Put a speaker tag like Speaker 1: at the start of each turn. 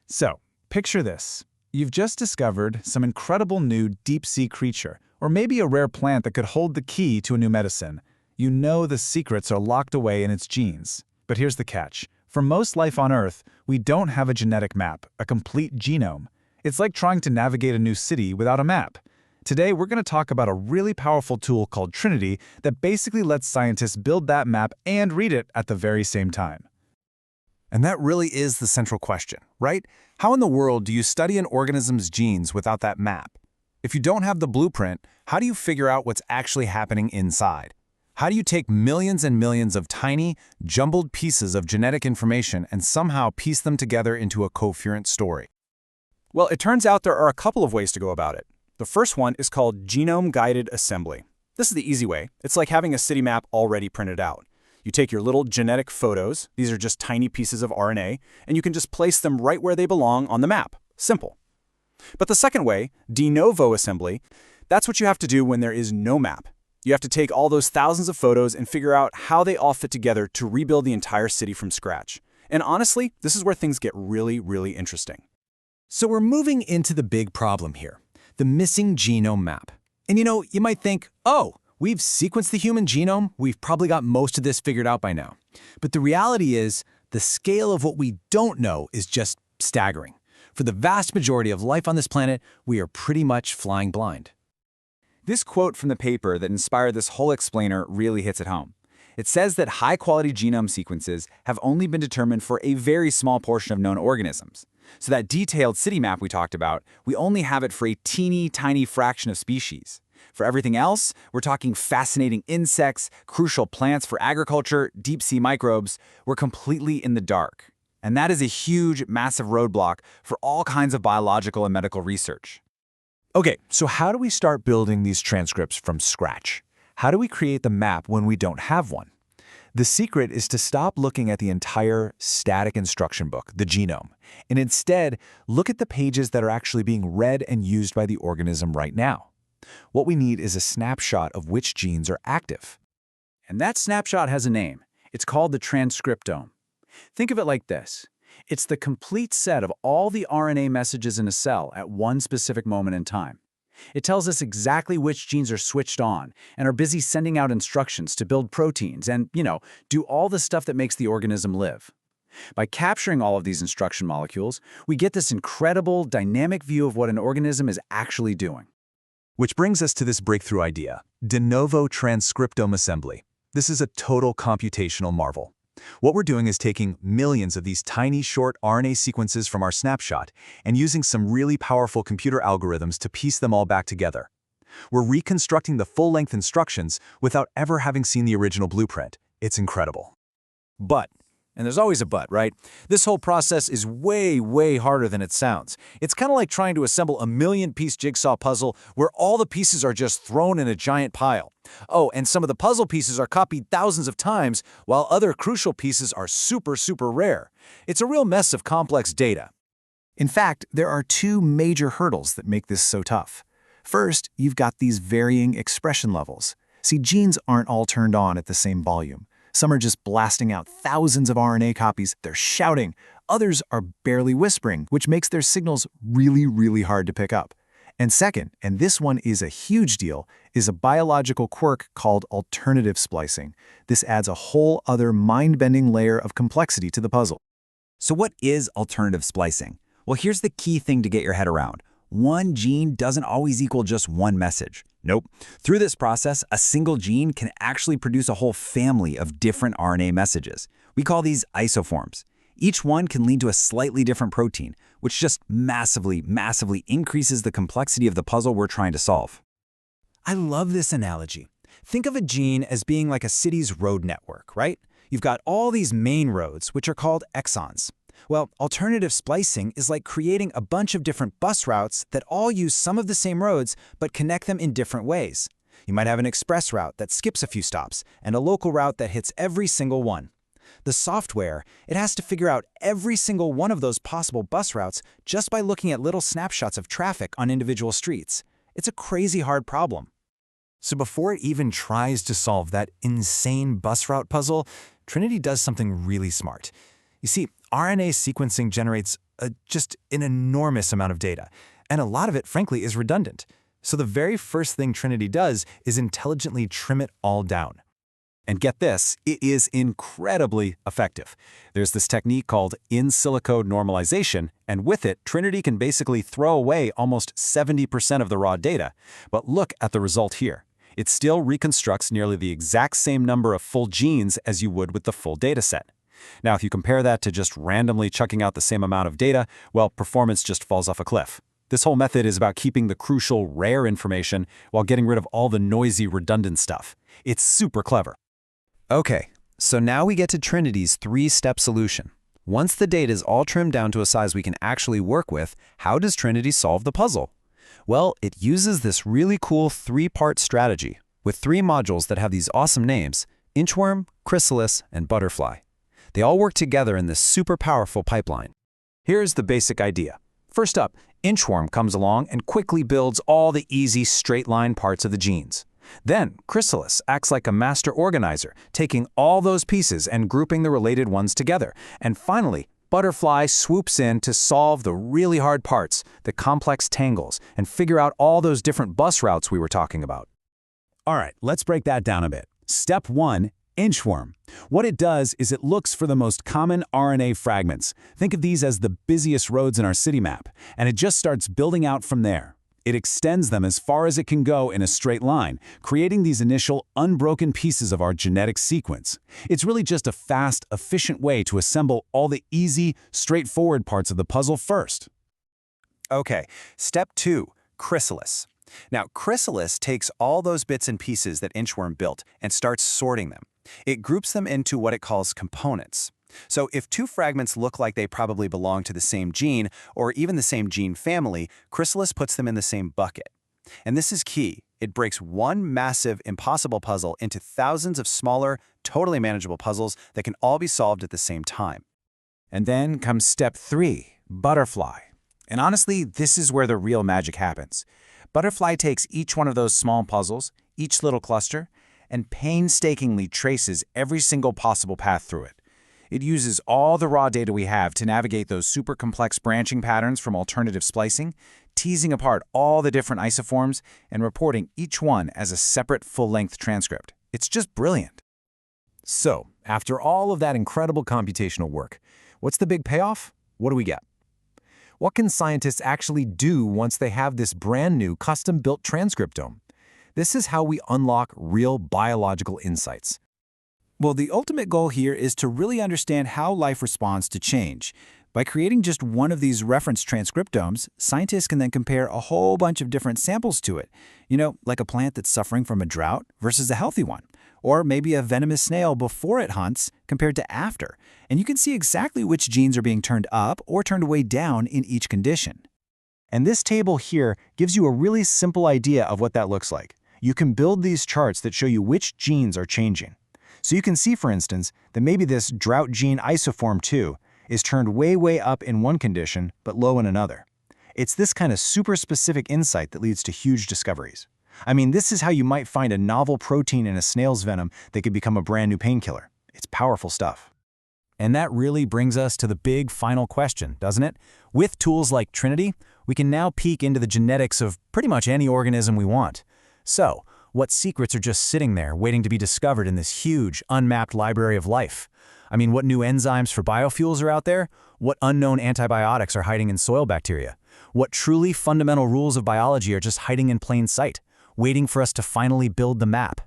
Speaker 1: So, picture this. You've just discovered some incredible new deep-sea creature, or maybe a rare plant that could hold the key to a new medicine. You know the secrets are locked away in its genes. But here's the catch. For most life on Earth, we don't have a genetic map, a complete genome. It's like trying to navigate a new city without a map. Today, we're going to talk about a really powerful tool called Trinity that basically lets scientists build that map and read it at the very same time.
Speaker 2: And that really is the central question, right? How in the world do you study an organism's genes without that map? If you don't have the blueprint, how do you figure out what's actually happening inside? How do you take millions and millions of tiny, jumbled pieces of genetic information and somehow piece them together into a coherent story?
Speaker 3: Well, it turns out there are a couple of ways to go about it. The first one is called genome-guided assembly. This is the easy way. It's like having a city map already printed out. You take your little genetic photos, these are just tiny pieces of RNA, and you can just place them right where they belong on the map. Simple. But the second way, de novo assembly, that's what you have to do when there is no map. You have to take all those thousands of photos and figure out how they all fit together to rebuild the entire city from scratch. And honestly, this is where things get really, really interesting.
Speaker 2: So we're moving into the big problem here, the missing genome map. And you might think, oh, we've sequenced the human genome, we've probably got most of this figured out by now. But the reality is, the scale of what we don't know is just staggering. For the vast majority of life on this planet, we are pretty much flying blind.
Speaker 4: This quote from the paper that inspired this whole explainer really hits it home. It says that high-quality genome sequences have only been determined for a very small portion of known organisms. So that detailed city map we talked about, we only have it for a teeny tiny fraction of species. For everything else, we're talking fascinating insects, crucial plants for agriculture, deep-sea microbes. We're completely in the dark. And that is a huge, massive roadblock for all kinds of biological and medical research.
Speaker 2: Okay, so how do we start building these transcripts from scratch? How do we create the map when we don't have one? The secret is to stop looking at the entire static instruction book, the genome, and instead look at the pages that are actually being read and used by the organism right now. What we need is a snapshot of which genes are active.
Speaker 1: And that snapshot has a name. It's called the transcriptome. Think of it like this. It's the complete set of all the RNA messages in a cell at one specific moment in time. It tells us exactly which genes are switched on and are busy sending out instructions to build proteins and, do all the stuff that makes the organism live. By capturing all of these instruction molecules, we get this incredible, dynamic view of what an organism is actually doing.
Speaker 2: Which brings us to this breakthrough idea, de novo transcriptome assembly. This is a total computational marvel. What we're doing is taking millions of these tiny, short RNA sequences from our snapshot and using some really powerful computer algorithms to piece them all back together. We're reconstructing the full-length instructions without ever having seen the original blueprint. It's incredible.
Speaker 3: But, and there's always a but, right? This whole process is way, way harder than it sounds. It's kind of like trying to assemble a million-piece jigsaw puzzle where all the pieces are just thrown in a giant pile. Oh, and some of the puzzle pieces are copied thousands of times, while other crucial pieces are super, super rare. It's a real mess of complex data.
Speaker 2: In fact, there are two major hurdles that make this so tough. First, you've got these varying expression levels. See, genes aren't all turned on at the same volume. Some are just blasting out thousands of RNA copies, they're shouting. Others are barely whispering, which makes their signals really, really hard to pick up. And second, and this one is a huge deal, is a biological quirk called alternative splicing. This adds a whole other mind-bending layer of complexity to the puzzle.
Speaker 4: So what is alternative splicing? Well, here's the key thing to get your head around. One gene doesn't always equal just one message. Nope. Through this process, a single gene can actually produce a whole family of different RNA messages. We call these isoforms. Each one can lead to a slightly different protein, which just massively, massively increases the complexity of the puzzle we're trying to solve.
Speaker 3: I love this analogy. Think of a gene as being like a city's road network, right? You've got all these main roads, which are called exons. Well, alternative splicing is like creating a bunch of different bus routes that all use some of the same roads but connect them in different ways. You might have an express route that skips a few stops and a local route that hits every single one. The software, it has to figure out every single one of those possible bus routes just by looking at little snapshots of traffic on individual streets. It's a crazy hard problem.
Speaker 2: So before it even tries to solve that insane bus route puzzle, Trinity does something really smart. You see, RNA sequencing generates
Speaker 3: just an enormous amount of data. And a lot of it, frankly, is redundant. So the very first thing Trinity does is intelligently trim it all down. And get this, it is incredibly effective. There's this technique called in silico normalization, and with it, Trinity can basically throw away almost 70% of the raw data. But look at the result here. It still reconstructs nearly the exact same number of full genes as you would with the full dataset. Now, if you compare that to just randomly chucking out the same amount of data, well, performance just falls off a cliff. This whole method is about keeping the crucial, rare information while getting rid of all the noisy, redundant stuff. It's super clever. Okay, so now we get to Trinity's three-step solution. Once the data is all trimmed down to a size we can actually work with, how does Trinity solve the puzzle? Well, it uses this really cool three-part strategy with three modules that have these awesome names: inchworm, chrysalis, and butterfly. They all work together in this super powerful pipeline. Here's the basic idea. First up, inchworm comes along and quickly builds all the easy straight-line parts of the genes. Then, chrysalis acts like a master organizer, taking all those pieces and grouping the related ones together. And finally, butterfly swoops in to solve the really hard parts, the complex tangles, and figure out all those different bus routes we were talking about.
Speaker 1: All right, let's break that down a bit. Step 1, inchworm. What it does is it looks for the most common RNA fragments. Think of these as the busiest roads in our city map, and it just starts building out from there. It extends them as far as it can go in a straight line, creating these initial unbroken pieces of our genetic sequence. It's really just a fast, efficient way to assemble all the easy, straightforward parts of the puzzle first.
Speaker 3: Okay, step 2, chrysalis. Now, chrysalis takes all those bits and pieces that inchworm built and starts sorting them. It groups them into what it calls components. So if two fragments look like they probably belong to the same gene, or even the same gene family, chrysalis puts them in the same bucket. And this is key. It breaks one massive, impossible puzzle into thousands of smaller, totally manageable puzzles that can all be solved at the same time.
Speaker 1: And then comes step 3, butterfly. And honestly, this is where the real magic happens. Butterfly takes each one of those small puzzles, each little cluster, and painstakingly traces every single possible path through it. It uses all the raw data we have to navigate those super complex branching patterns from alternative splicing, teasing apart all the different isoforms and reporting each one as a separate full-length transcript. It's just brilliant.
Speaker 2: So, after all of that incredible computational work, what's the big payoff? What do we get? What can scientists actually do once they have this brand new custom-built transcriptome? This is how we unlock real biological insights.
Speaker 1: Well, the ultimate goal here is to really understand how life responds to change. By creating just one of these reference transcriptomes, scientists can then compare a whole bunch of different samples to it. You know, like a plant that's suffering from a drought versus a healthy one. Or maybe a venomous snail before it hunts compared to after. And you can see exactly which genes are being turned up or turned way down in each condition. And this table here gives you a really simple idea of what that looks like. You can build these charts that show you which genes are changing. So you can see, for instance, that maybe this drought gene isoform 2 is turned way up in one condition, but low in another. It's this kind of super specific insight that leads to huge discoveries. I mean, this is how you might find a novel protein in a snail's venom that could become a brand new painkiller. It's powerful stuff. And that really brings us to the big final question, doesn't it? With tools like Trinity, we can now peek into the genetics of pretty much any organism we want. So, what secrets are just sitting there waiting to be discovered in this huge, unmapped library of life? I mean, what new enzymes for biofuels are out there? What unknown antibiotics are hiding in soil bacteria? What truly fundamental rules of biology are just hiding in plain sight, waiting for us to finally build the map?